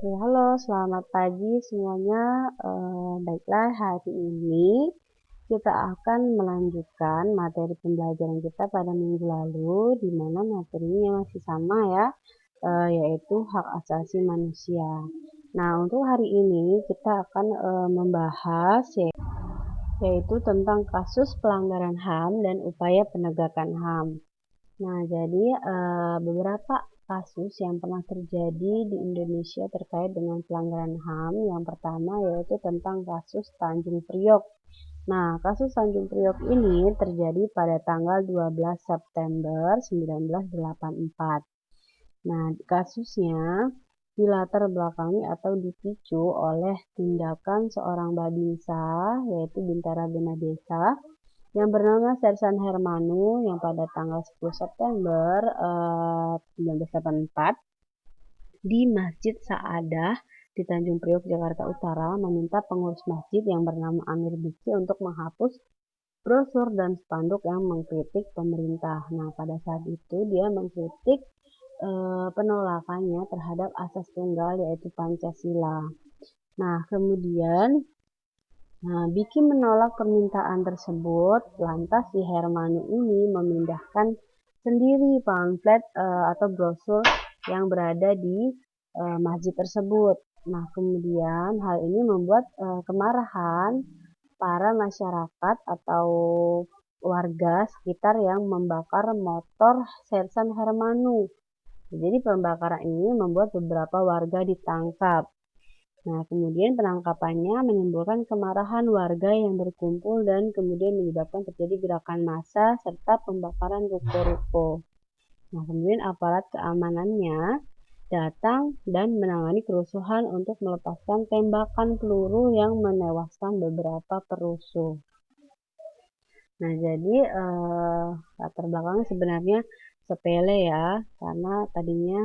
Oke, halo, selamat pagi semuanya. Baiklah, hari ini kita akan melanjutkan materi pembelajaran kita pada minggu lalu, di mana materinya masih sama ya, yaitu hak asasi manusia. Nah, untuk hari ini kita akan membahas yaitu tentang kasus pelanggaran HAM dan upaya penegakan HAM. Nah, jadi beberapa kasus yang pernah terjadi di Indonesia terkait dengan pelanggaran HAM. Yang pertama yaitu tentang kasus Tanjung Priok. Nah, kasus Tanjung Priok ini terjadi pada tanggal 12 September 1984. Nah, kasusnya dilatar belakangi atau dipicu oleh tindakan seorang babinsa, yaitu Bintara Benadesa, yang bernama Sersan Hermanu yang pada tanggal 10 September 1984 di Masjid Saadah di Tanjung Priok, Jakarta Utara meminta pengurus masjid yang bernama Amir Biki untuk menghapus brosur dan spanduk yang mengkritik pemerintah. Nah, pada saat itu dia mengkritik penolakannya terhadap asas tunggal yaitu Pancasila. Nah, kemudian Biki menolak permintaan tersebut, lantas si Hermanu ini memindahkan sendiri pamflet atau brosur yang berada di masjid tersebut. Nah, kemudian hal ini membuat kemarahan para masyarakat atau warga sekitar yang membakar motor Sersan Hermanu. Jadi pembakaran ini membuat beberapa warga ditangkap. Nah, kemudian penangkapannya menimbulkan kemarahan warga yang berkumpul dan kemudian menyebabkan terjadi gerakan massa serta pembakaran ruko-ruko. Nah, kemudian aparat keamanannya datang dan menangani kerusuhan untuk melepaskan tembakan peluru yang menewaskan beberapa perusuh. Nah, jadi latar belakangnya sebenarnya sepele ya, karena tadinya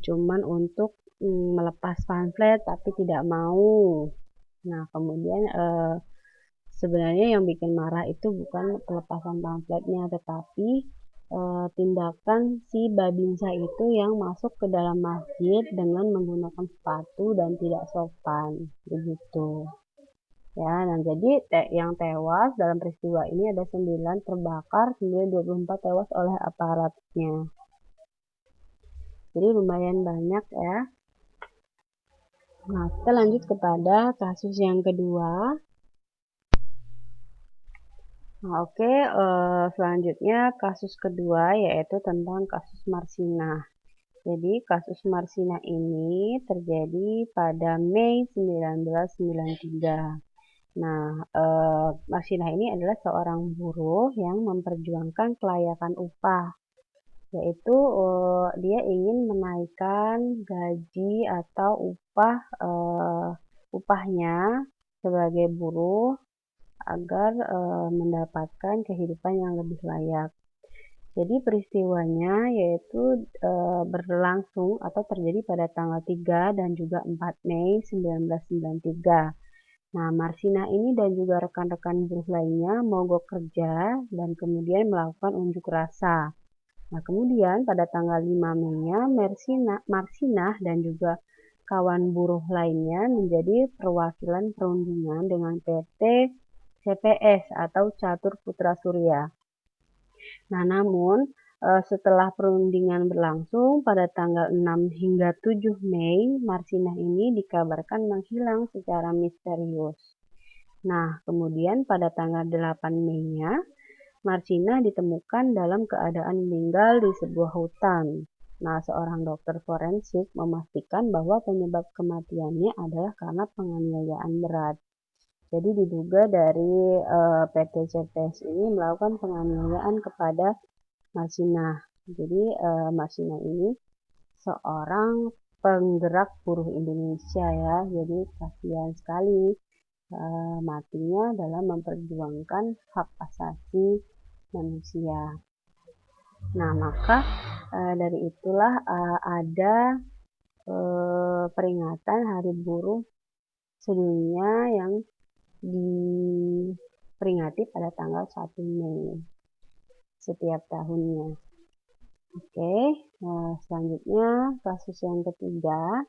cuman untuk melepas pamflet tapi tidak mau. Nah, kemudian sebenarnya yang bikin marah itu bukan pelepasan pamfletnya, tetapi tindakan si babinsa itu yang masuk ke dalam masjid dengan menggunakan sepatu dan tidak sopan, begitu. Ya, nah jadi yang tewas dalam peristiwa ini ada 9 terbakar, kemudian 24 tewas oleh aparatnya. Jadi lumayan banyak ya. Nah, kita lanjut kepada kasus yang kedua. Nah, oke, selanjutnya kasus kedua yaitu tentang kasus Marsinah. Jadi kasus Marsinah ini terjadi pada Mei 1993. Nah, Marsinah ini adalah seorang buruh yang memperjuangkan kelayakan upah, yaitu dia ingin menaikkan gaji atau upahnya sebagai buruh agar mendapatkan kehidupan yang lebih layak. Jadi peristiwanya yaitu berlangsung atau terjadi pada tanggal 3 dan juga 4 Mei 1993. Nah, Marsinah ini dan juga rekan-rekan buruh lainnya mogok kerja dan kemudian melakukan unjuk rasa. Nah, kemudian pada tanggal 5 Mei-nya Marsinah dan juga kawan buruh lainnya menjadi perwakilan perundingan dengan PT CPS atau Catur Putra Surya. Nah, namun setelah perundingan berlangsung pada tanggal 6 hingga 7 Mei, Marsinah ini dikabarkan menghilang secara misterius. Nah, kemudian pada tanggal 8 Mei-nya, Marsinah ditemukan dalam keadaan meninggal di sebuah hutan. Nah, seorang dokter forensik memastikan bahwa penyebab kematiannya adalah karena penganiayaan berat. Jadi diduga dari PT CPS ini melakukan penganiayaan kepada Marsinah. Jadi Marsinah ini seorang penggerak buruh Indonesia ya. Jadi kasihan sekali matinya dalam memperjuangkan hak asasi manusia. Nah, maka dari itulah ada peringatan Hari Buruh Sedunia yang diperingati pada tanggal 1 Mei setiap tahunnya. Oke, selanjutnya kasus yang ketiga.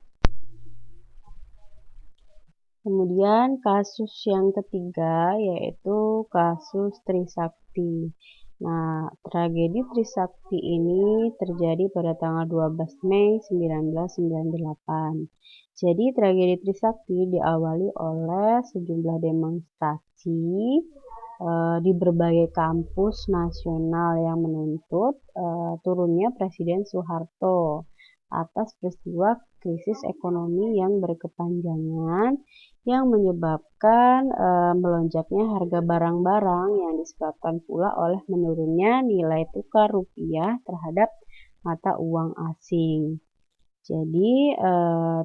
Kemudian kasus yang ketiga yaitu kasus Trisakti. Nah, tragedi Trisakti ini terjadi pada tanggal 12 Mei 1998. Jadi tragedi Trisakti diawali oleh sejumlah demonstrasi di berbagai kampus nasional yang menuntut turunnya Presiden Soeharto atas peristiwa krisis ekonomi yang berkepanjangan yang menyebabkan melonjaknya harga barang-barang yang disebabkan pula oleh menurunnya nilai tukar rupiah terhadap mata uang asing. Jadi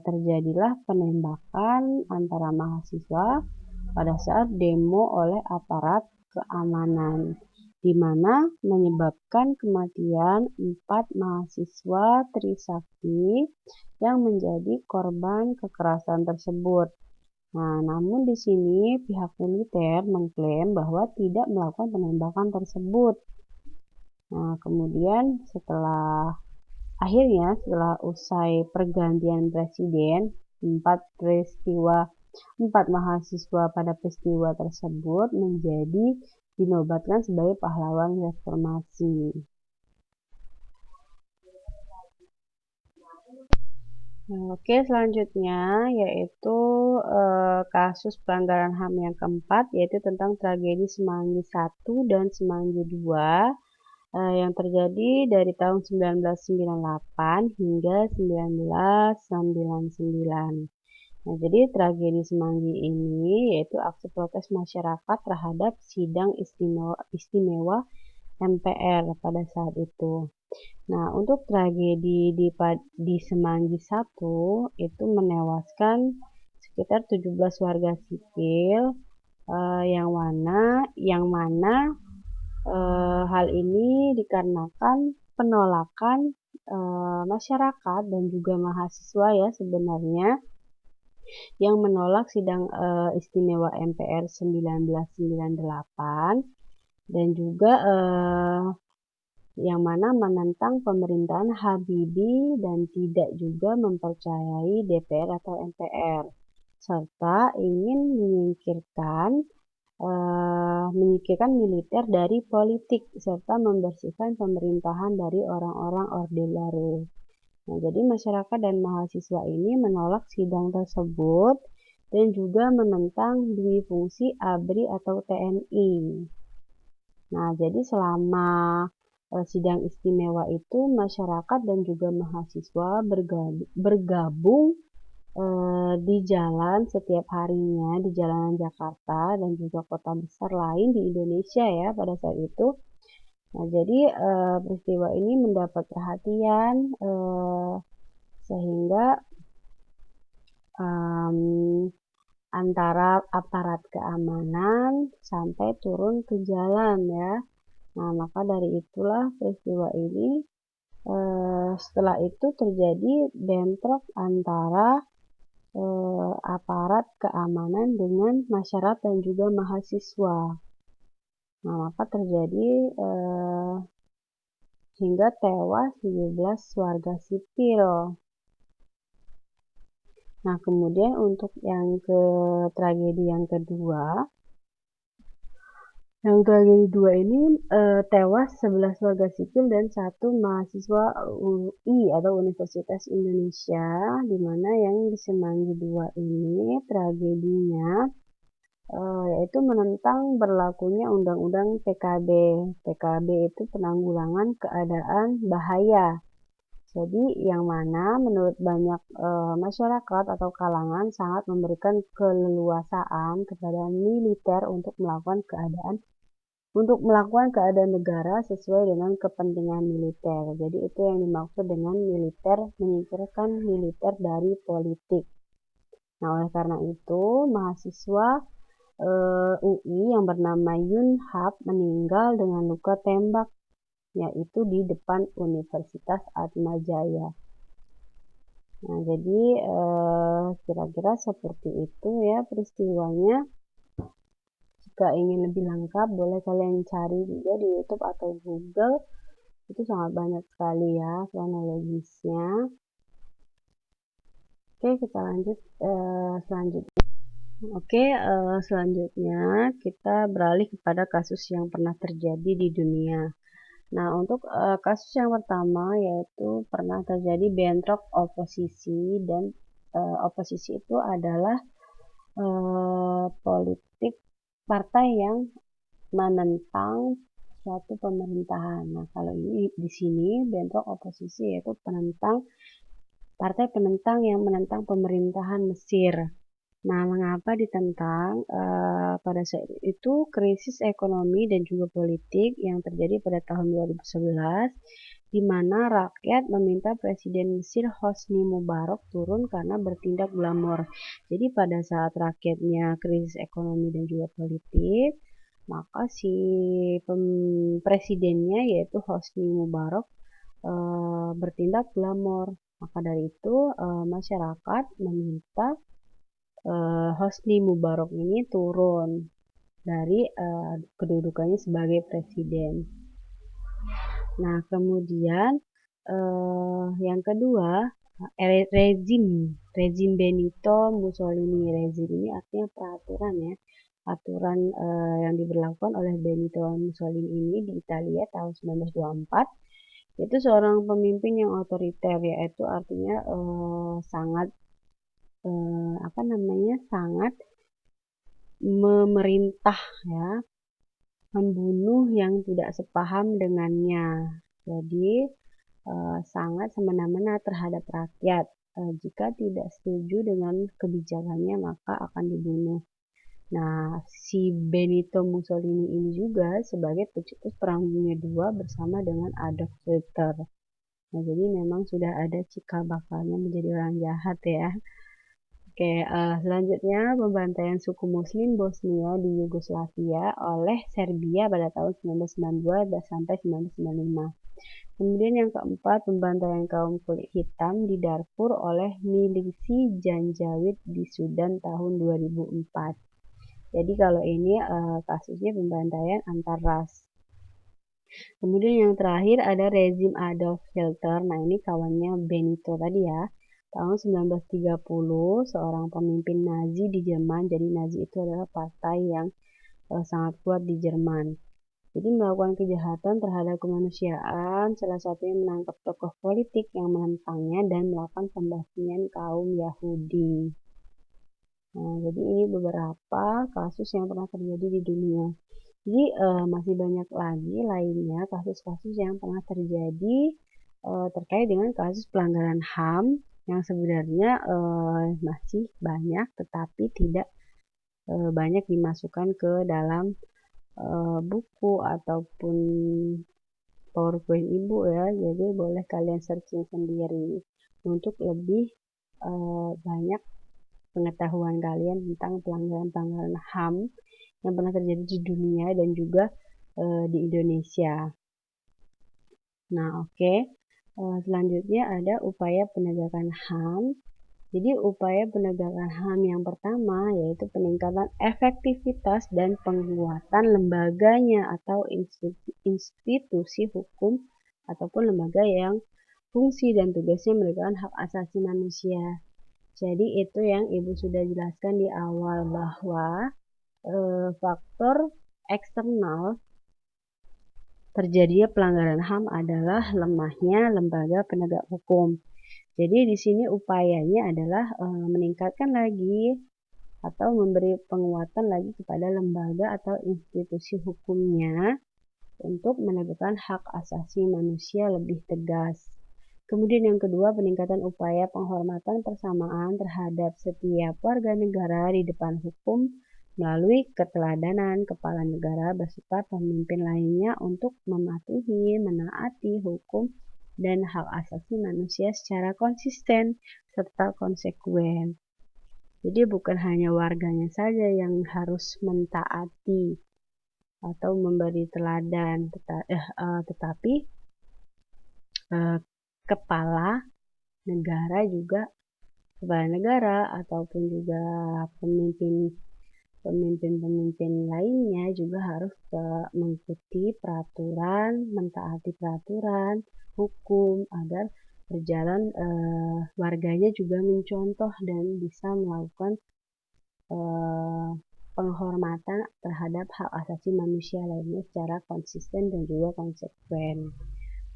terjadilah penembakan antara mahasiswa pada saat demo oleh aparat keamanan, di mana menyebabkan kematian 4 mahasiswa Trisakti yang menjadi korban kekerasan tersebut. Nah, namun di sini pihak militer mengklaim bahwa tidak melakukan penembakan tersebut. Nah, kemudian setelah usai pergantian presiden, empat mahasiswa pada peristiwa tersebut menjadi dinobatkan sebagai pahlawan reformasi. Oke, selanjutnya yaitu kasus pelanggaran HAM yang keempat, yaitu tentang tragedi Semanggi I dan Semanggi II yang terjadi dari tahun 1998 hingga 1999. Nah, jadi tragedi Semanggi ini yaitu aksi protes masyarakat terhadap sidang istimewa MPR pada saat itu. Nah, untuk tragedi di Semanggi I itu menewaskan sekitar 17 warga sipil yang mana hal ini dikarenakan penolakan masyarakat dan juga mahasiswa ya sebenarnya yang menolak sidang istimewa MPR 1998 dan juga yang mana menentang pemerintahan Habibie dan tidak juga mempercayai DPR atau MPR, serta ingin menyingkirkan militer dari politik serta membersihkan pemerintahan dari orang-orang Orde Baru. Nah, jadi masyarakat dan mahasiswa ini menolak sidang tersebut dan juga menentang dui fungsi ABRI atau TNI. Nah, jadi selama sidang istimewa itu masyarakat dan juga mahasiswa bergabung di jalan setiap harinya di jalanan Jakarta dan juga kota besar lain di Indonesia ya pada saat itu. Nah, jadi peristiwa ini mendapat perhatian sehingga antara aparat keamanan sampai turun ke jalan ya. Nah, maka dari itulah peristiwa ini setelah itu terjadi bentrok antara aparat keamanan dengan masyarakat dan juga mahasiswa. Nah, maka terjadi hingga tewas 17 warga sipil. Nah, kemudian untuk tragedi yang kedua, ini tewas 11 warga sipil dan 1 mahasiswa UI atau Universitas Indonesia, di mana yang di Semanggi II ini tragedinya yaitu menentang berlakunya Undang-Undang PKB. PKB itu penanggulangan keadaan bahaya. Jadi yang mana menurut banyak masyarakat atau kalangan sangat memberikan keleluasaan kepada militer untuk melakukan keadaan negara sesuai dengan kepentingan militer. Jadi itu yang dimaksud dengan menyingkirkan militer dari politik. Nah, oleh karena itu mahasiswa UI yang bernama Yunhab meninggal dengan luka tembak, yaitu di depan Universitas Atmajaya. Nah, jadi kira-kira seperti itu ya peristiwanya. Jika ingin lebih lengkap, boleh kalian cari juga di YouTube atau Google. Itu sangat banyak sekali ya kronologisnya. Oke, kita lanjut selanjutnya. Oke, selanjutnya kita beralih kepada kasus yang pernah terjadi di dunia. Nah, untuk kasus yang pertama yaitu pernah terjadi bentrok oposisi dan oposisi itu adalah politik partai yang menentang suatu pemerintahan. Nah, kalau ini di sini bentrok oposisi yaitu partai penentang yang menentang pemerintahan Mesir. Nah, mengapa ditentang? Pada saat itu krisis ekonomi dan juga politik yang terjadi pada tahun 2011, di mana rakyat meminta Presiden Mesir Hosni Mubarak turun karena bertindak glamor. Jadi pada saat rakyatnya krisis ekonomi dan juga politik, maka si presidennya yaitu Hosni Mubarak bertindak glamor. Maka dari itu masyarakat meminta Hosni Mubarak ini turun dari kedudukannya sebagai presiden. Nah, kemudian yang kedua, rezim Benito Mussolini. Rezim ini artinya peraturan ya. Aturan yang diberlakukan oleh Benito Mussolini ini di Italia tahun 1924 itu seorang pemimpin yang otoriter, yaitu artinya sangat sangat memerintah ya, membunuh yang tidak sepaham dengannya. Jadi sangat semena-mena terhadap rakyat. Jika tidak setuju dengan kebijakannya maka akan dibunuh. Nah, si Benito Mussolini ini juga sebagai pencetus Perang Dunia II bersama dengan Adolf Hitler. Nah, jadi memang sudah ada cikal bakalnya menjadi orang jahat ya. Oke, selanjutnya pembantaian suku Muslim Bosnia di Yugoslavia oleh Serbia pada tahun 1992 sampai 1995. Kemudian yang keempat, pembantaian kaum kulit hitam di Darfur oleh milisi Janjaweed di Sudan tahun 2004. Jadi kalau ini kasusnya pembantaian antar ras. Kemudian yang terakhir ada rezim Adolf Hitler. Nah, ini kawannya Benito tadi ya. Tahun 1930, seorang pemimpin Nazi di Jerman. Jadi Nazi itu adalah partai yang sangat kuat di Jerman. Jadi melakukan kejahatan terhadap kemanusiaan, salah satunya menangkap tokoh politik yang menentangnya dan melakukan pembasmian kaum Yahudi. Nah, jadi ini beberapa kasus yang pernah terjadi di dunia. Jadi masih banyak lagi lainnya kasus-kasus yang pernah terjadi terkait dengan kasus pelanggaran HAM yang sebenarnya masih banyak tetapi tidak banyak dimasukkan ke dalam buku ataupun PowerPoint Ibu ya. Jadi boleh kalian searching sendiri untuk lebih banyak pengetahuan kalian tentang pelanggaran-pelanggaran HAM yang pernah terjadi di dunia dan juga di Indonesia. Nah, oke. Selanjutnya ada upaya penegakan HAM. Jadi upaya penegakan HAM yang pertama yaitu peningkatan efektivitas dan penguatan lembaganya atau institusi hukum ataupun lembaga yang fungsi dan tugasnya menegakkan hak asasi manusia. Jadi itu yang Ibu sudah jelaskan di awal bahwa faktor eksternal terjadinya pelanggaran HAM adalah lemahnya lembaga penegak hukum. Jadi di sini upayanya adalah meningkatkan lagi atau memberi penguatan lagi kepada lembaga atau institusi hukumnya untuk menegakkan hak asasi manusia lebih tegas. Kemudian yang kedua, peningkatan upaya penghormatan persamaan terhadap setiap warga negara di depan hukum melalui keteladanan kepala negara beserta pemimpin lainnya untuk mematuhi, menaati hukum dan hak asasi manusia secara konsisten serta konsekuen. Jadi bukan hanya warganya saja yang harus mentaati atau memberi teladan, tetapi kepala negara ataupun juga pemimpin lainnya juga harus mengikuti peraturan, mentaati peraturan hukum agar berjalan warganya juga mencontoh dan bisa melakukan penghormatan terhadap hak asasi manusia lainnya secara konsisten dan juga konsekuen.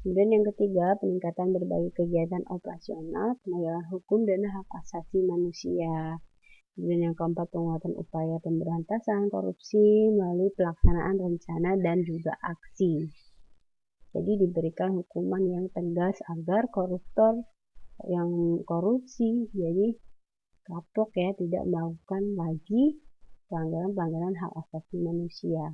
Kemudian yang ketiga, peningkatan berbagai kegiatan operasional, penegakan hukum dan hak asasi manusia. Kemudian yang keempat, penguatan upaya pemberantasan korupsi melalui pelaksanaan rencana dan juga aksi. Jadi diberikan hukuman yang tegas agar koruptor yang korupsi jadi kapok ya, tidak melakukan lagi pelanggaran-pelanggaran hak asasi manusia.